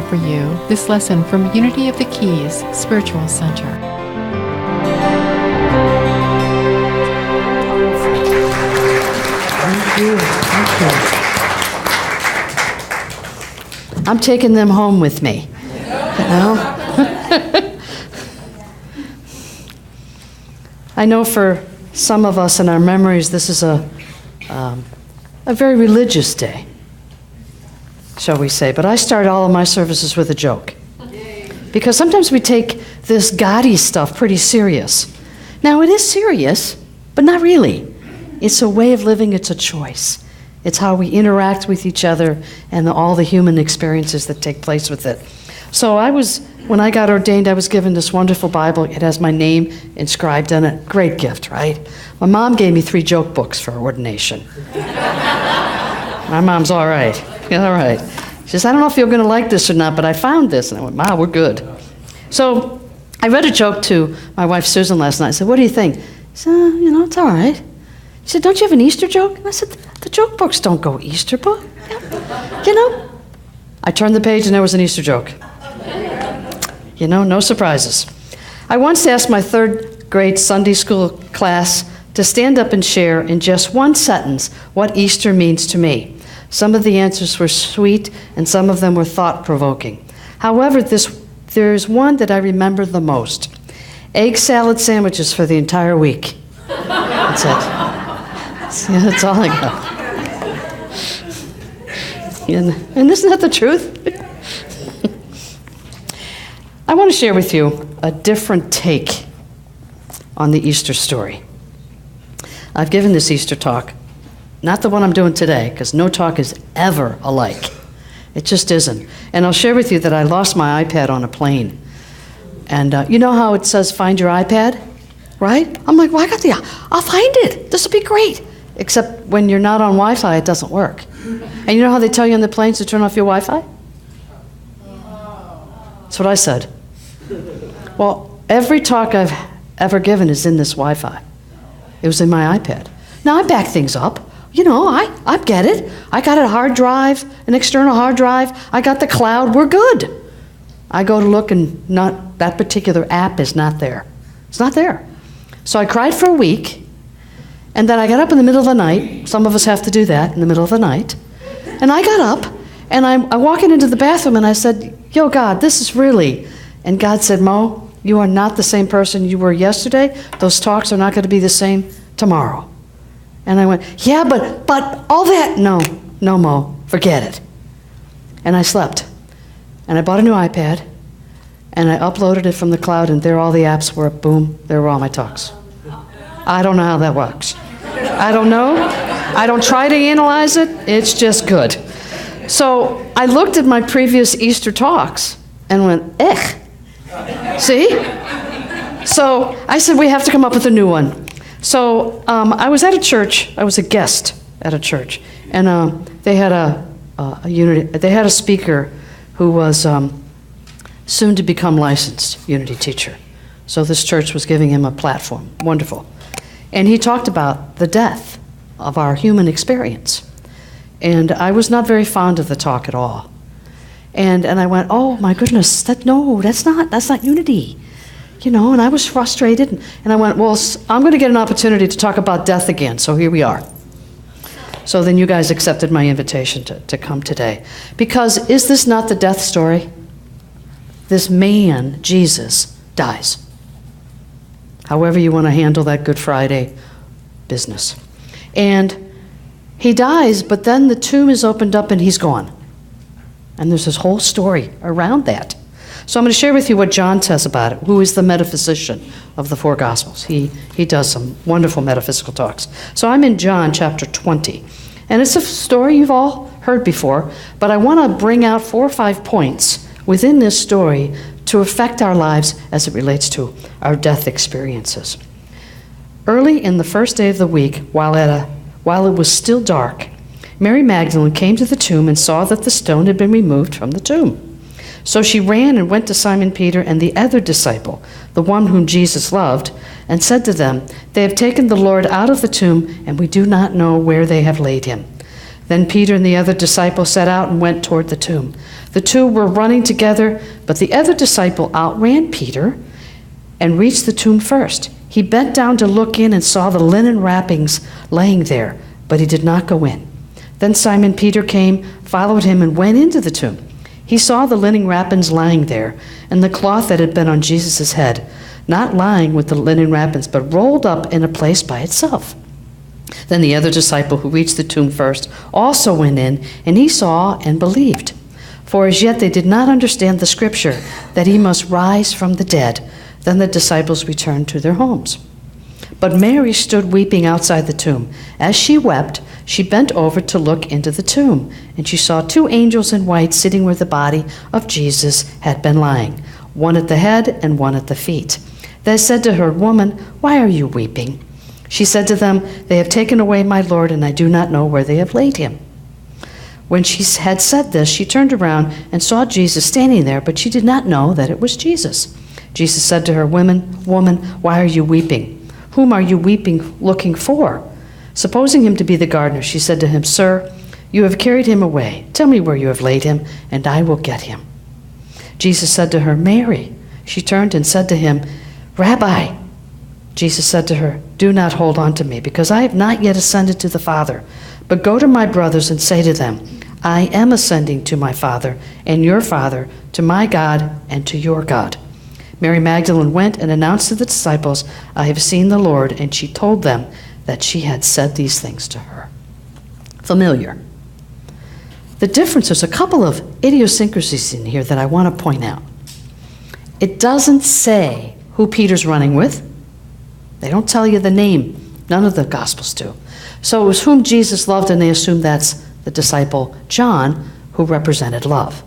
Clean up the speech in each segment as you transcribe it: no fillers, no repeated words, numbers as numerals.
offer you this lesson from Unity of the Keys Spiritual Center. Thank you. I'm taking them home with me, you know? I know for some of us in our memories, this is a very religious day, shall we say. But I start all of my services with a joke. Because sometimes we take this gaudy stuff pretty serious. Now, it is serious, but not really. It's a way of living, it's a choice. It's how we interact with each other and all the human experiences that take place with it. So when I got ordained, I was given this wonderful Bible. It has my name inscribed on it. Great gift, right? My mom gave me 3 joke books for ordination. My mom's all right. All right. She says, I don't know if you're going to like this or not, but I found this. And I went, Ma, we're good. So I read a joke to my wife, Susan, last night. I said, what do you think? She said, it's all right. She said, don't you have an Easter joke? And I said, the joke books don't go Easter book. I turned the page and there was an Easter joke. No surprises. I once asked my 3rd grade Sunday school class to stand up and share in just one sentence what Easter means to me. Some of the answers were sweet and some of them were thought-provoking. However, there's one that I remember the most. Egg salad sandwiches for the entire week. That's it. That's all I got. And isn't that the truth? I want to share with you a different take on the Easter story. I've given this Easter talk, not the one I'm doing today, because no talk is ever alike. It just isn't. And I'll share with you that I lost my iPad on a plane. And you know how it says, find your iPad? Right? I'm like, well, I'll find it. This will be great. Except when you're not on Wi-Fi, it doesn't work. And you know how they tell you on the planes to turn off your Wi-Fi? That's what I said. Well, every talk I've ever given is in this Wi-Fi. It was in my iPad. Now, I back things up. I get it. I got a hard drive, an external hard drive. I got the cloud. We're good. I go to look and that particular app is not there. It's not there. So I cried for a week. And then I got up in the middle of the night. Some of us have to do that in the middle of the night. And I got up, and I'm walking into the bathroom, and I said, yo, God, this is really... And God said, Mo, you are not the same person you were yesterday. Those talks are not going to be the same tomorrow. And I went, yeah, but all that... No, Mo, forget it. And I slept. And I bought a new iPad, and I uploaded it from the cloud, and there all the apps were, boom, there were all my talks. I don't know how that works. I don't know. I don't try to analyze it. It's just good. So I looked at my previous Easter talks and went, See? So I said, we have to come up with a new one. So I was at a church. I was a guest at a church. And they had they had a speaker who was soon to become licensed Unity teacher. So this church was giving him a platform. Wonderful. And he talked about the death of our human experience. And I was not very fond of the talk at all. And I went, oh my goodness, that's not Unity. And I was frustrated. And I went, well, I'm going to get an opportunity to talk about death again. So here we are. So then you guys accepted my invitation to come today. Because is this not the death story? This man, Jesus, dies. However you want to handle that Good Friday business. And he dies, but then the tomb is opened up and he's gone. And there's this whole story around that. So I'm going to share with you what John says about it, who is the metaphysician of the 4 Gospels. He does some wonderful metaphysical talks. So I'm in John chapter 20. And it's a story you've all heard before, but I want to bring out 4 or 5 points within this story to affect our lives as it relates to our death experiences. Early in the first day of the week, while it was still dark, Mary Magdalene came to the tomb and saw that the stone had been removed from the tomb. So she ran and went to Simon Peter and the other disciple, the one whom Jesus loved, and said to them, "They have taken the Lord out of the tomb, and we do not know where they have laid him." Then Peter and the other disciple set out and went toward the tomb. The two were running together, but the other disciple outran Peter and reached the tomb first. He bent down to look in and saw the linen wrappings laying there, but he did not go in. Then Simon Peter came, followed him, and went into the tomb. He saw the linen wrappings lying there, and the cloth that had been on Jesus' head, not lying with the linen wrappings, but rolled up in a place by itself. Then the other disciple who reached the tomb first also went in, and he saw and believed. For as yet they did not understand the scripture, that he must rise from the dead. Then the disciples returned to their homes. But Mary stood weeping outside the tomb. As she wept, she bent over to look into the tomb, and she saw two angels in white sitting where the body of Jesus had been lying, one at the head and one at the feet. They said to her, "Woman, why are you weeping?" She said to them, "They have taken away my Lord, and I do not know where they have laid him." When she had said this, she turned around and saw Jesus standing there, but she did not know that it was Jesus. Jesus said to her, "Woman, why are you weeping? Whom are you weeping, looking for?" Supposing him to be the gardener, she said to him, "Sir, you have carried him away. Tell me where you have laid him, and I will get him." Jesus said to her, "Mary." She turned and said to him, "Rabbi." Jesus said to her, "Do not hold on to me, because I have not yet ascended to the Father. But go to my brothers and say to them, I am ascending to my Father and your Father, to my God and to your God." Mary Magdalene went and announced to the disciples, "I have seen the Lord," and she told them that she had said these things to her. Familiar. The difference, there's a couple of idiosyncrasies in here that I want to point out. It doesn't say who Peter's running with. They don't tell you the name. None of the Gospels do. So it was whom Jesus loved, and they assume that's the disciple John, who represented love.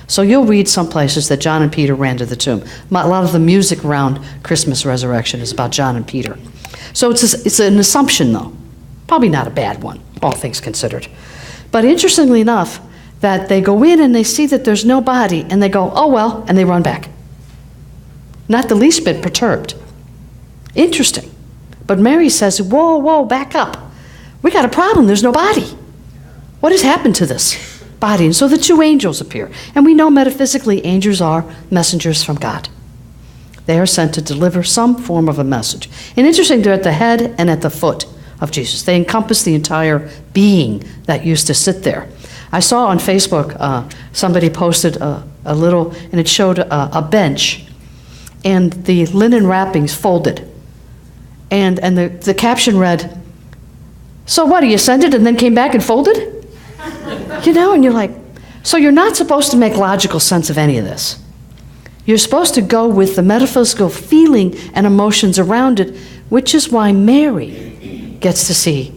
So you'll read some places that John and Peter ran to the tomb. A lot of the music around Christmas resurrection is about John and Peter. So it's an assumption, though. Probably not a bad one, all things considered. But interestingly enough, that they go in and they see that there's no body, and they go, "Oh well," and they run back. Not the least bit perturbed. Interesting. But Mary says, whoa, back up. We got a problem. There's no body. What has happened to this body? And so the two angels appear. And we know metaphysically angels are messengers from God. They are sent to deliver some form of a message. And interesting, they're at the head and at the foot of Jesus. They encompass the entire being that used to sit there. I saw on Facebook, somebody posted a little, and it showed a bench and the linen wrappings folded. And the caption read, "So what, he ascended and then came back and folded?" You know, and you're like, so you're not supposed to make logical sense of any of this. You're supposed to go with the metaphysical feeling and emotions around it, which is why Mary gets to see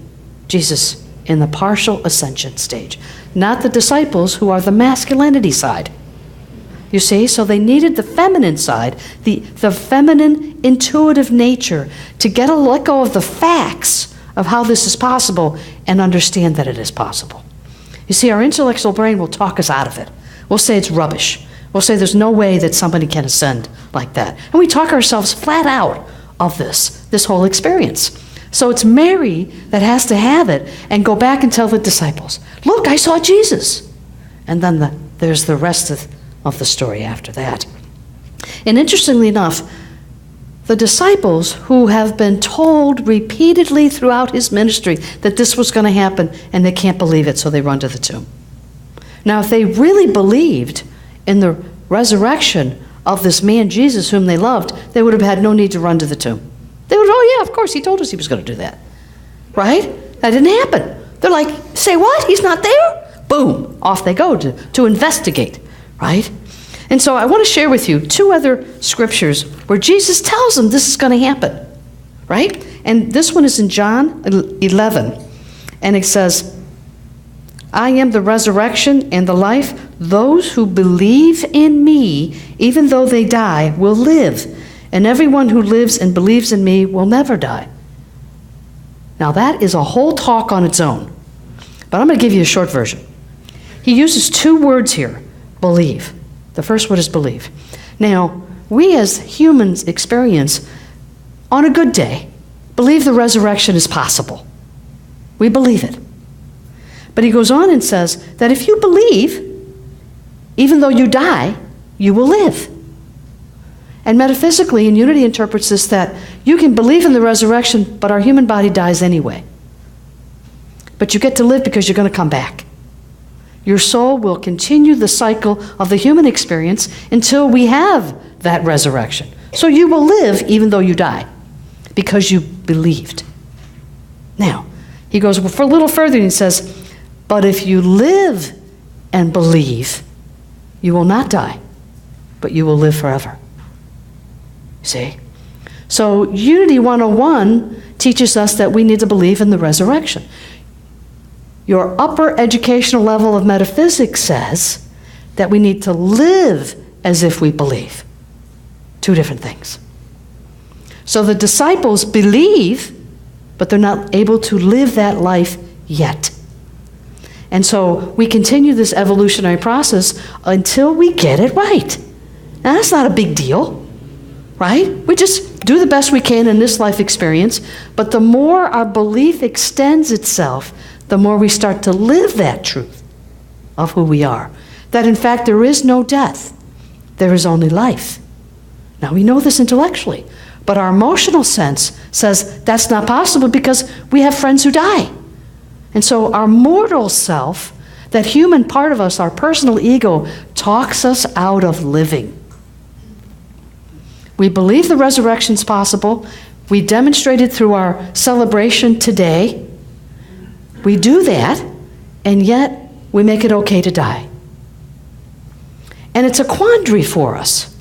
Jesus in the partial ascension stage, not the disciples, who are the masculinity side. You see, so they needed the feminine side, the feminine intuitive nature, to let go of the facts of how this is possible and understand that it is possible. You see, our intellectual brain will talk us out of it. We'll say it's rubbish. We'll say there's no way that somebody can ascend like that. And we talk ourselves flat out of this whole experience. So it's Mary that has to have it and go back and tell the disciples, "Look, I saw Jesus." And then there's the rest of the story after that. And interestingly enough, the disciples, who have been told repeatedly throughout his ministry that this was going to happen, and they can't believe it, so they run to the tomb. Now, if they really believed in the resurrection of this man Jesus whom they loved, they would have had no need to run to the tomb. They would, "Oh yeah, of course, he told us he was going to do that." Right? That didn't happen. They're like, "Say what? He's not there?" Boom, off they go to investigate, right? And so I want to share with you two other scriptures where Jesus tells them this is going to happen, right? And this one is in John 11, and it says, "I am the resurrection and the life. Those who believe in me, even though they die, will live. And everyone who lives and believes in me will never die." Now that is a whole talk on its own, but I'm going to give you a short version. He uses two words here, believe. The first word is believe. Now, we as humans experience, on a good day, believe the resurrection is possible. We believe it. But he goes on and says that if you believe, even though you die, you will live. And metaphysically, in Unity interprets this that you can believe in the resurrection, but our human body dies anyway. But you get to live because you're going to come back. Your soul will continue the cycle of the human experience until we have that resurrection. So you will live even though you die, because you believed. Now, he goes for a little further and he says, but if you live and believe, you will not die, but you will live forever. See? So Unity 101 teaches us that we need to believe in the resurrection. Your upper educational level of metaphysics says that we need to live as if we believe. Two different things. So the disciples believe, but they're not able to live that life yet. And so we continue this evolutionary process until we get it right. Now that's not a big deal, right? We just do the best we can in this life experience, but the more our belief extends itself, the more we start to live that truth of who we are. That in fact there is no death, there is only life. Now we know this intellectually, but our emotional sense says that's not possible because we have friends who die. And so our mortal self, that human part of us, our personal ego, talks us out of living. We believe the resurrection's possible. We demonstrate it through our celebration today. We do that, and yet we make it okay to die. And it's a quandary for us.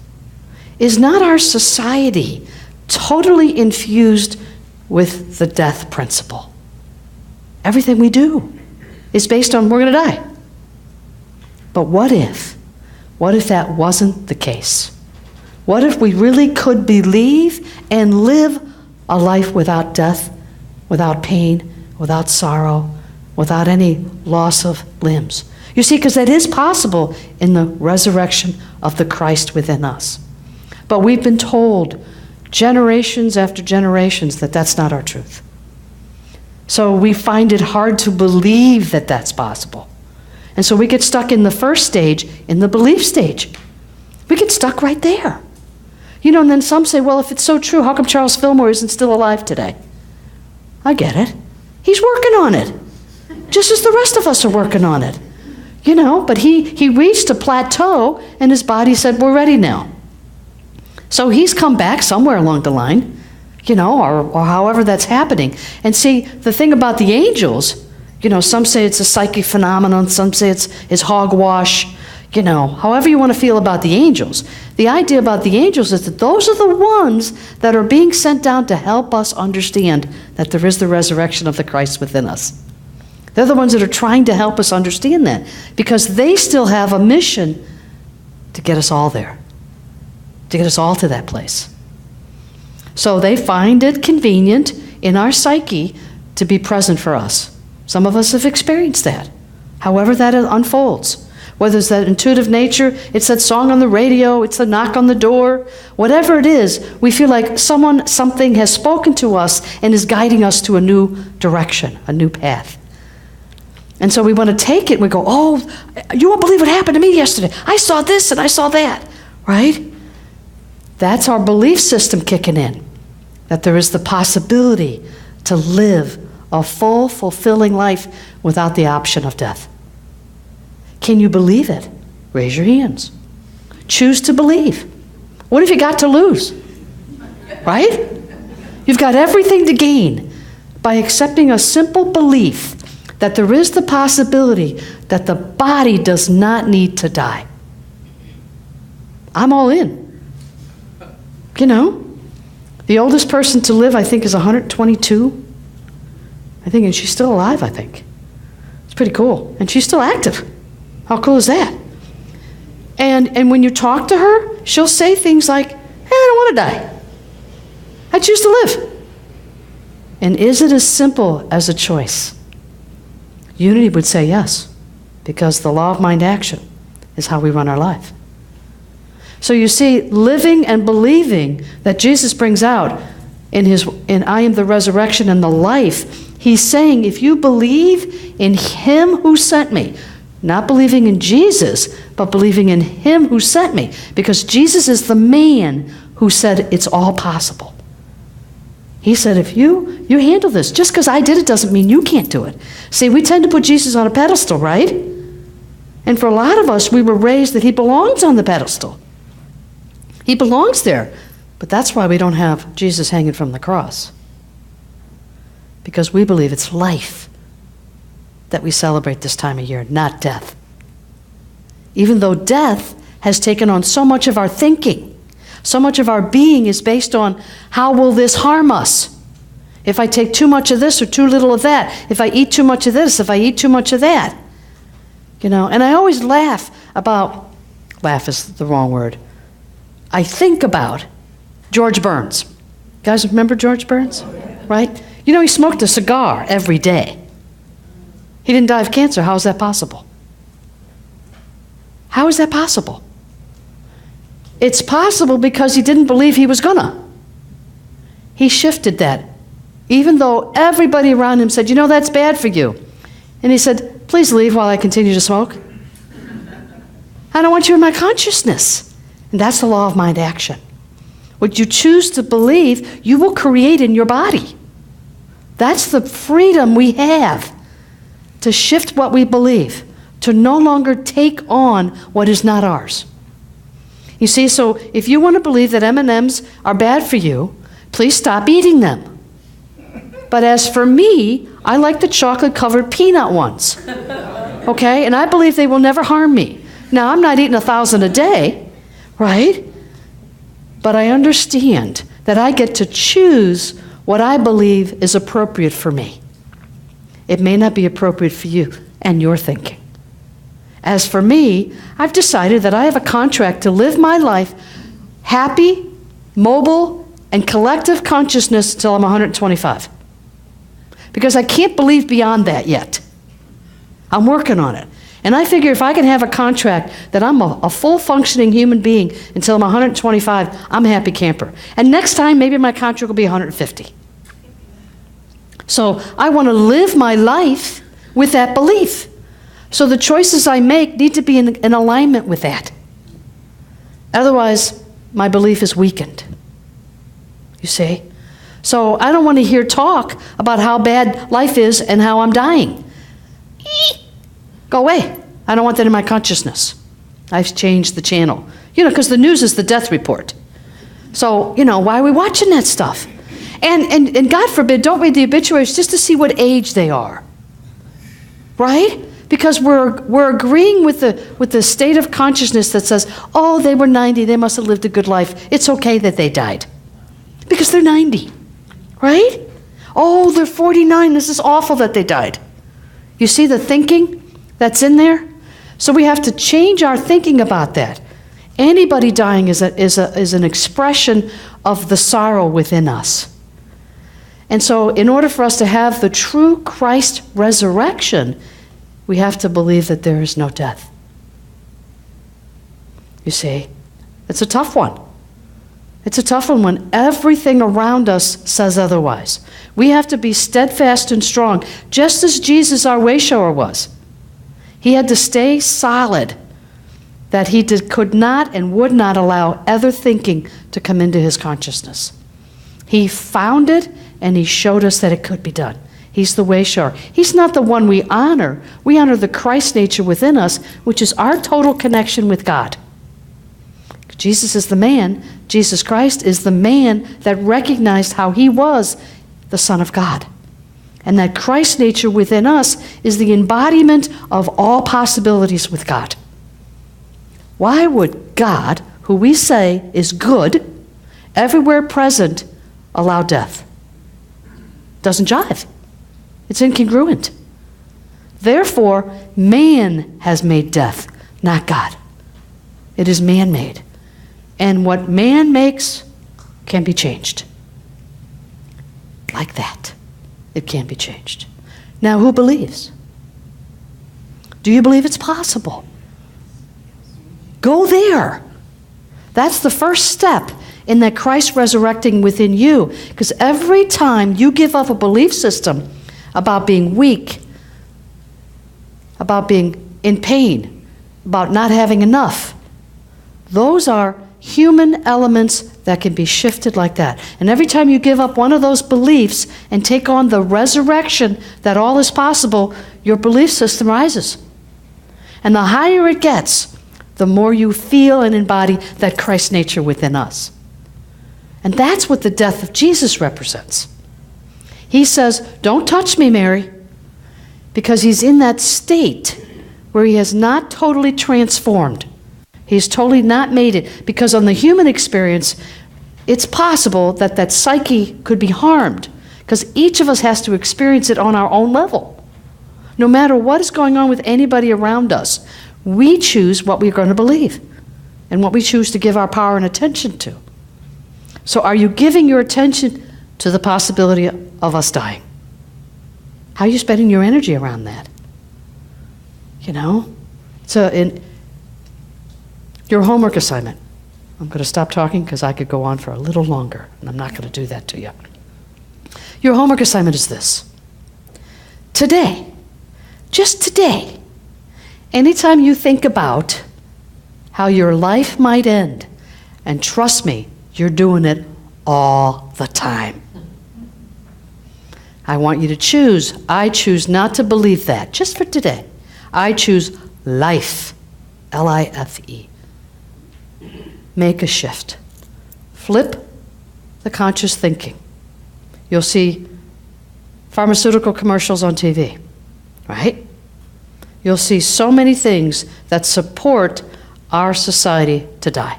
Is not our society totally infused with the death principle? Everything we do is based on we're going to die. But what if that wasn't the case? What if we really could believe and live a life without death, without pain, without sorrow, without any loss of limbs? You see, because that is possible in the resurrection of the Christ within us. But we've been told generations after generations that that's not our truth. So we find it hard to believe that that's possible. And so we get stuck in the first stage, in the belief stage. We get stuck right there. You know, and then some say, well, if it's so true, how come Charles Fillmore isn't still alive today? I get it. He's working on it, just as the rest of us are working on it. You know, but he reached a plateau, and his body said, we're ready now. So he's come back somewhere along the line, you know, or however that's happening. And see, the thing about the angels, you know, some say it's a psychic phenomenon, some say it's hogwash, you know, however you want to feel about the angels. The idea about the angels is that those are the ones that are being sent down to help us understand that there is the resurrection of the Christ within us. They're the ones that are trying to help us understand that, because they still have a mission to get us all there, to get us all to that place. So they find it convenient in our psyche to be present for us. Some of us have experienced that, however that unfolds. Whether it's that intuitive nature, it's that song on the radio, it's the knock on the door, whatever it is, we feel like something has spoken to us and is guiding us to a new direction, a new path. And so we want to take it and we go, oh, you won't believe what happened to me yesterday. I saw this and I saw that, right? That's our belief system kicking in, that there is the possibility to live a full, fulfilling life without the option of death. Can you believe it? Raise your hands. Choose to believe. What have you got to lose? Right? You've got everything to gain by accepting a simple belief that there is the possibility that the body does not need to die. I'm all in. You know, the oldest person to live, I think, is 122. I think, and she's still alive, I think. It's pretty cool. And she's still active. How cool is that? And when you talk to her, she'll say things like, hey, I don't want to die. I choose to live. And is it as simple as a choice? Unity would say yes, because the law of mind action is how we run our life. So you see, living and believing that Jesus brings out in I am the resurrection and the life, He's saying, if you believe in him who sent me, not believing in Jesus, but believing in him who sent me, because Jesus is the man who said it's all possible. He said, if you handle this, just because I did it doesn't mean you can't do it. See, we tend to put Jesus on a pedestal, right? And for a lot of us, we were raised that he belongs on the pedestal. He belongs there. But that's why we don't have Jesus hanging from the cross. Because we believe it's life that we celebrate this time of year, not death. Even though death has taken on so much of our thinking, so much of our being is based on how will this harm us? If I take too much of this or too little of that, if I eat too much of this, if I eat too much of that. And I always laugh is the wrong word. I think about George Burns. You guys remember George Burns? Right? He smoked a cigar every day. He didn't die of cancer. How is that possible? How is that possible? It's possible because he didn't believe he was gonna. He shifted that. Even though everybody around him said, that's bad for you. And he said, please leave while I continue to smoke. I don't want you in my consciousness. And that's the law of mind action. What you choose to believe, you will create in your body. That's the freedom we have to shift what we believe, to no longer take on what is not ours. You see, so if you want to believe that M&Ms are bad for you, please stop eating them. But as for me, I like the chocolate-covered peanut ones. Okay? And I believe they will never harm me. Now, I'm not eating 1,000 a day, right? But I understand that I get to choose what I believe is appropriate for me. It may not be appropriate for you and your thinking. As for me, I've decided that I have a contract to live my life happy, mobile, and collective consciousness until I'm 125. Because I can't believe beyond that yet. I'm working on it. And I figure if I can have a contract that I'm a full functioning human being until I'm 125, I'm a happy camper. And next time, maybe my contract will be 150. So I want to live my life with that belief. So the choices I make need to be in alignment with that. Otherwise, my belief is weakened. You see? So I don't want to hear talk about how bad life is and how I'm dying. Go away. I don't want that in my consciousness. I've changed the channel. Because the news is the death report. So, why are we watching that stuff? And God forbid, don't read the obituaries just to see what age they are. Right? Because we're agreeing with the state of consciousness that says, oh, they were 90, they must have lived a good life. It's okay that they died. Because they're 90. Right? Oh, they're 49, this is awful that they died. You see the thinking that's in there? So we have to change our thinking about that. Anybody dying is an expression of the sorrow within us. And so in order for us to have the true Christ resurrection, we have to believe that there is no death. You see, it's a tough one. It's a tough one when everything around us says otherwise. We have to be steadfast and strong, just as Jesus, our way shower, was. He had to stay solid, that he could not and would not allow other thinking to come into his consciousness. He found it, and he showed us that it could be done. He's the way shower. He's not the one we honor. We honor the Christ nature within us, which is our total connection with God. Jesus is the man. Jesus Christ is the man that recognized how he was the Son of God. And that Christ nature within us is the embodiment of all possibilities with God. Why would God, who we say is good, everywhere present, allow death? Doesn't jive. It's incongruent. Therefore, man has made death, not God. It is man-made. And what man makes can be changed. Like that. It can be changed. Now, who believes? Do you believe it's possible? Go there. That's the first step in that Christ resurrecting within you. Because every time you give up a belief system about being weak, about being in pain, about not having enough. Those are human elements that can be shifted like that. And every time you give up one of those beliefs and take on the resurrection that all is possible, your belief system rises. And the higher it gets, the more you feel and embody that Christ nature within us. And that's what the death of Jesus represents. He says, don't touch me, Mary, because he's in that state where he has not totally transformed. He's totally not made it, because on the human experience, it's possible that that psyche could be harmed, because each of us has to experience it on our own level. No matter what is going on with anybody around us, we choose what we're going to believe and what we choose to give our power and attention to. So are you giving your attention to the possibility of us dying? How are you spending your energy around that? You know? So in your homework assignment, I'm going to stop talking because I could go on for a little longer, and I'm not going to do that to you. Your homework assignment is this. Today, just today, anytime you think about how your life might end, and trust me, you're doing it all the time. I want you to choose. I choose not to believe that, just for today. I choose life, L-I-F-E. Make a shift. Flip the conscious thinking. You'll see pharmaceutical commercials on TV, right? You'll see so many things that support our society to die.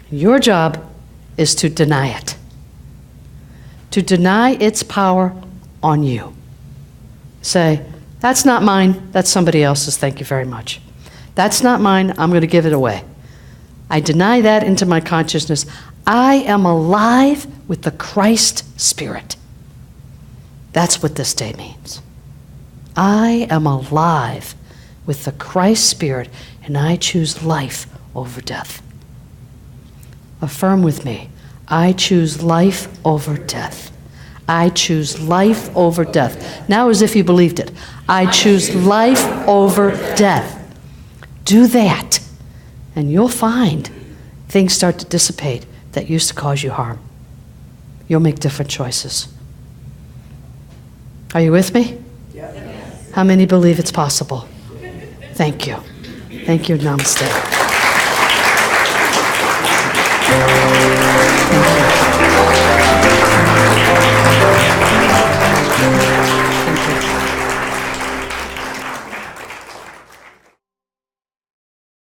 Your job is to deny it. To deny its power on you. Say, that's not mine, that's somebody else's, thank you very much. That's not mine, I'm going to give it away. I deny that into my consciousness. I am alive with the Christ Spirit. That's what this day means. I am alive with the Christ Spirit, and I choose life over death. Affirm with me. I choose life over death. I choose life over death. Now as if you believed it. I choose life over death. Do that, and you'll find things start to dissipate that used to cause you harm. You'll make different choices. Are you with me? Yes. How many believe it's possible? Thank you. Thank you. Namaste. Thank you.